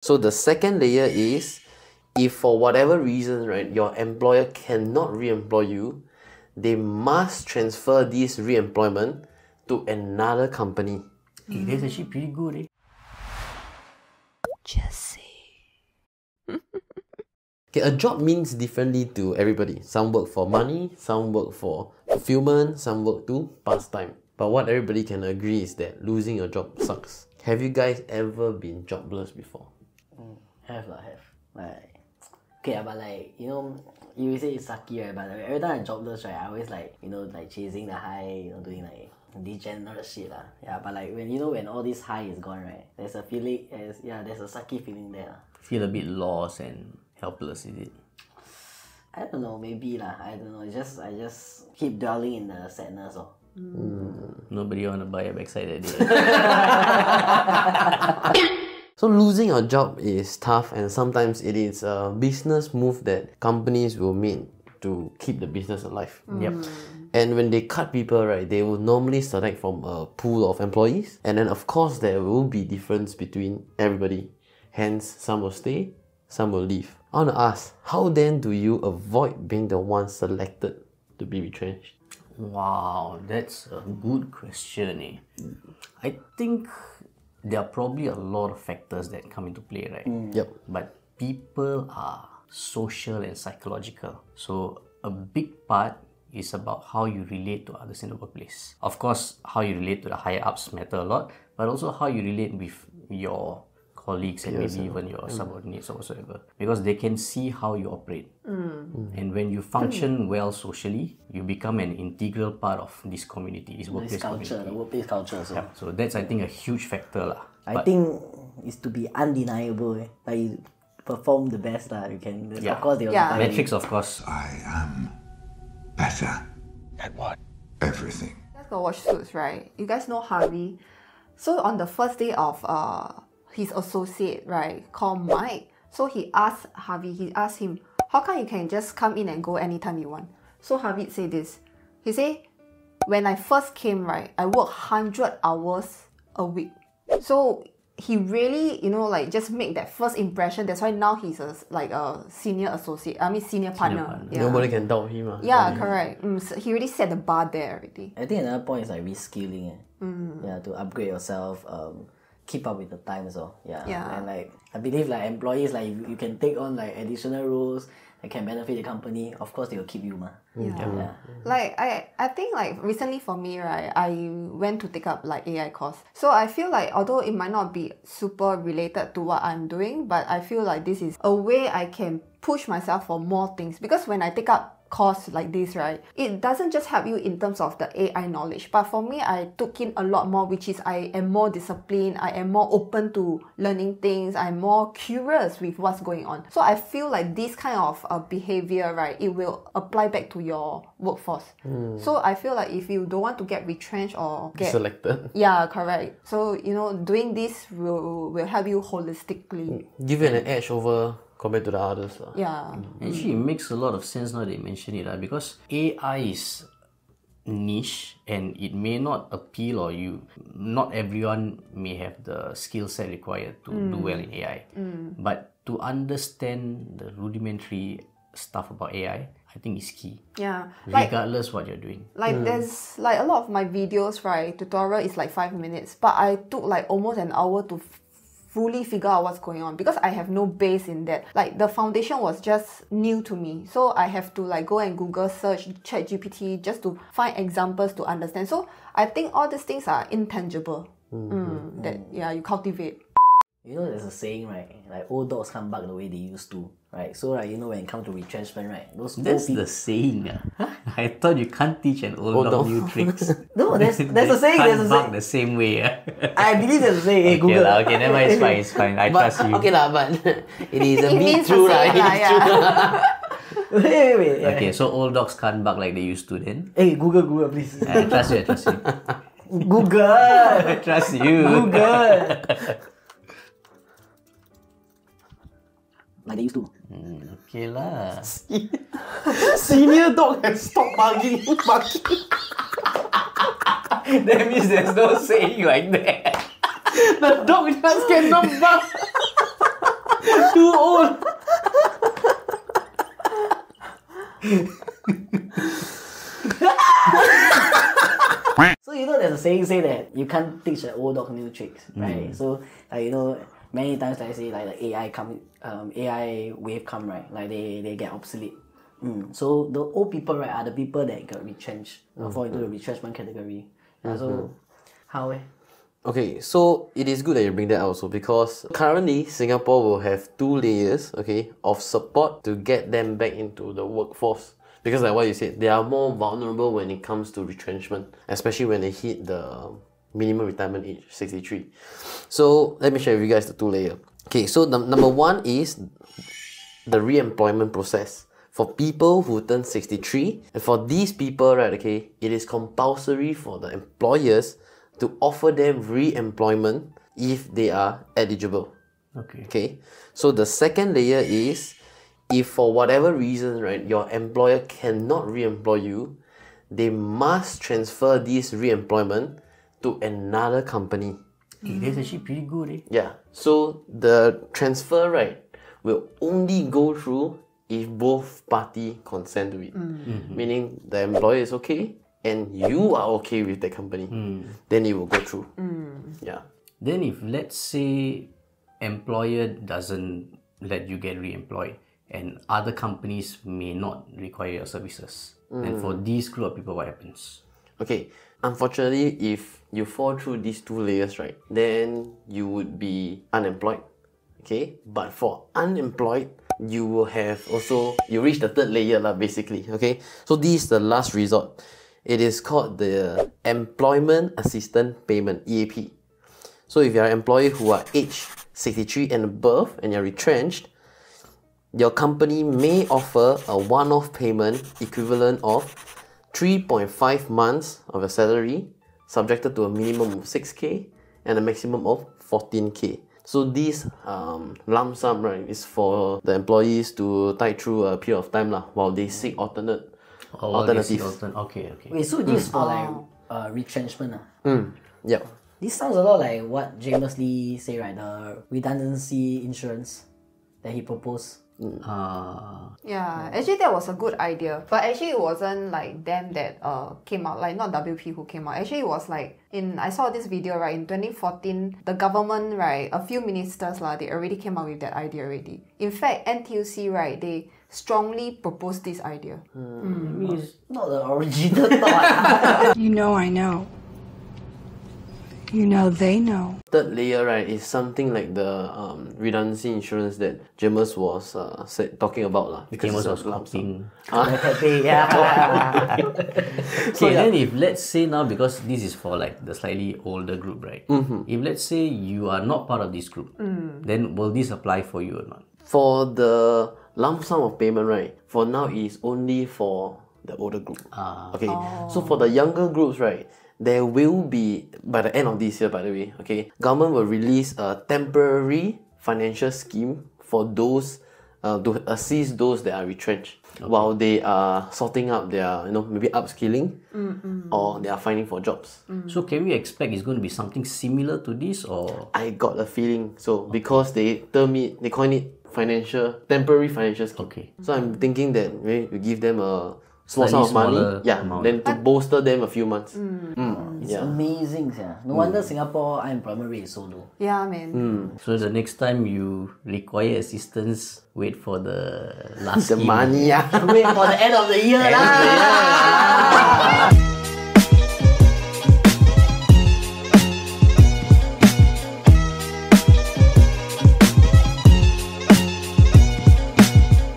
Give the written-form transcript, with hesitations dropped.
So the second layer is, if for whatever reason, right, your employer cannot re-employ you, they must transfer this re-employment to another company. Hey, that's actually pretty good, eh? Jesse. Okay, a job means differently to everybody. Some work for money, some work for fulfillment, some work to pastime. But what everybody can agree is that losing your job sucks. Have you guys ever been jobless before? Have. Like, okay, but like, you know, you say it's sucky, right? But every time I'm jobless, right, I always like, you know, like chasing the high, you know, doing like degenerate shit lah. Yeah, but like when all this high is gone, right, there's a feeling, there's a sucky feeling there. Feel a bit lost and helpless, is it? I don't know, maybe lah. I don't know. I just keep dwelling in the sadness. Nobody want to buy a backside that day. So losing your job is tough, and sometimes it is a business move that companies will make to keep the business alive. Yep. And when they cut people, right, they will normally select from a pool of employees. And then of course there will be difference between everybody. Hence, some will stay, some will leave. I want to ask, how then do you avoid being the one selected to be retrenched? Wow, that's a good question, eh? I think there are probably a lot of factors that come into play, right? Yep. But people are social and psychological. So a big part is about how you relate to others in the workplace. Of course, how you relate to the higher ups matter a lot, but also how you relate with your colleagues and maybe even your subordinates or whatsoever, because they can see how you operate. And when you function well socially, you become an integral part of this community, this workplace community. The workplace culture. So. Yeah, so that's, I think, a huge factor lah. I think it's to be undeniable. Like you perform the best lah. You can. Yeah. Of course, they will Yeah. find Metrics, of course. I am better At what? everything. You guys go watch Suits, right? You guys know Harvey. So on the first day of his associate, right, called Mike. So he asked him, how come you can just come in and go anytime you want? So Harvey said this. He said, when I first came, right, I worked 100 hours a week. So he really, you know, like just make that first impression. That's why now he's a senior associate. Senior partner. Yeah. Nobody can doubt him. Yeah, correct. So he already set the bar there already. I think another point is like reskilling. Yeah, to upgrade yourself. Keep up with the times. Yeah. And like I believe like employees, like you can take on like additional roles that can benefit the company. Of course, they will keep you, ma. Yeah. Like I think like recently for me, right, I went to take up like AI course. So I feel like although it might not be super related to what I'm doing, but I feel like this is a way I can push myself for more things, because when I take up course like this, right, it doesn't just help you in terms of the AI knowledge, but for me, I took in a lot more, which is I am more disciplined, I am more open to learning things, I'm more curious with what's going on. So I feel like this kind of behavior, right, it will apply back to your workforce. So I feel like if you don't want to get retrenched or get Selected. Yeah, correct. So, you know, doing this will help you holistically. Give you an edge over compared to the others. Yeah. Actually, it makes a lot of sense now that you mention it, because AI is niche and it may not appeal, or not everyone may have the skill set required to do well in AI. But to understand the rudimentary stuff about AI, I think is key. Yeah. Regardless what you're doing. Like there's like a lot of my videos, right, tutorial is like 5 minutes, but I took like almost an hour to fully figure out what's going on, because I have no base in that. Like the foundation was just new to me, so I have to like go and Google search, ChatGPT, just to find examples to understand. So I think all these things are intangible that you cultivate. You know, there's a saying, right? Like old dogs come back the way they used to, right? So like, you know, when it comes to retrenchment, right? Those That's old the saying. I thought you can't teach an old dog new tricks. No, there's a saying. There's a Can't bark saying. the same way. I believe there's a saying. Hey, Okay Google. lah, okay, never mind, it's fine. I But, trust you. okay lah, but it is a It bit means true the lah. same It lah, is true yeah. lah. Wait. Okay, so old dogs can't bark like they used to then. Hey, Google, please. I trust you. Google. I trust you. Google. Like they used to. Okay lah. Senior dog has stopped barking. That means there's no saying like that. The dog just cannot bark. too old. So you know there's a saying say that you can't teach an old dog new tricks, right? So like you know many times like say like the AI wave come, right, like they get obsolete. So the old people, right, are the people that got retrenched, fall into the retrenchment category. So how Okay, so it is good that you bring that out also, because currently Singapore will have 2 layers, okay, of support to get them back into the workforce. Because like what you said, they are more vulnerable when it comes to retrenchment, especially when they hit the minimum retirement age, 63. So let me share with you guys the 2 layers. Okay, so number 1 is the re-employment process for people who turn 63. And for these people, right, okay, it is compulsory for the employers to offer them re-employment if they are eligible. Okay. So the second layer is, if for whatever reason, right, your employer cannot re-employ you, they must transfer this re-employment to another company. That's actually pretty good, eh? Yeah. So the transfer, right, will only go through if both party consent to it. Meaning the employer is okay and you are okay with the company. Then it will go through. Yeah. Then if let's say employer doesn't let you get re-employed and other companies may not require your services, then for these group of people, what happens? Okay. Unfortunately, if you fall through these 2 layers, right, then you would be unemployed. Okay. But for unemployed, you will have also, you reach the 3rd layer lah, basically. Okay. So this is the last resort. It is called the Employment Assistance Payment, EAP. So if you are an employee who are aged 63 and above and you're retrenched, your company may offer a one-off payment equivalent of 3.5 months of your salary, subjected to a minimum of 6K and a maximum of 14K. So this lump sum, right, is for the employees to tide through a period of time lah, while they seek alternatives. Okay. wait, so this is for like retrenchment Yep. This sounds a lot like what James Lee say, right? The redundancy insurance that he proposed. Yeah, actually that was a good idea. But actually it wasn't like them that came out, like not WP who came out. Actually it was like I saw this video, right, in 2014, the government, right, a few ministers they already came out with that idea already. In fact, NTUC, right, they strongly proposed this idea. It's not the original thought. You know I know. You know they know. 3rd layer, right, is something like the redundancy insurance that James was talking about lah. Because James it's was a lump sum. Okay, then if let's say now, because this is for like the slightly older group, right? If let's say you are not part of this group, then will this apply for you or not? For the lump sum of payment, right, for now it is only for the older group. Okay. So for the younger groups, right, there will be, by the end of this year, by the way, okay, government will release a temporary financial scheme for those to assist those that are retrenched while they are sorting out their, maybe upskilling or they are finding for jobs. So can we expect it's going to be something similar to this, or? I got a feeling so, because they coin it temporary financial scheme. Okay. So I'm thinking that maybe we give them a small Slightly sum of money, smaller amount. then to bolster them a few months. It's amazing, yeah. No wonder Singapore unemployment rate is so low. Yeah, man. So the next time you require assistance, wait for the last The scheme. money, yeah. Wait for the end of the year lah.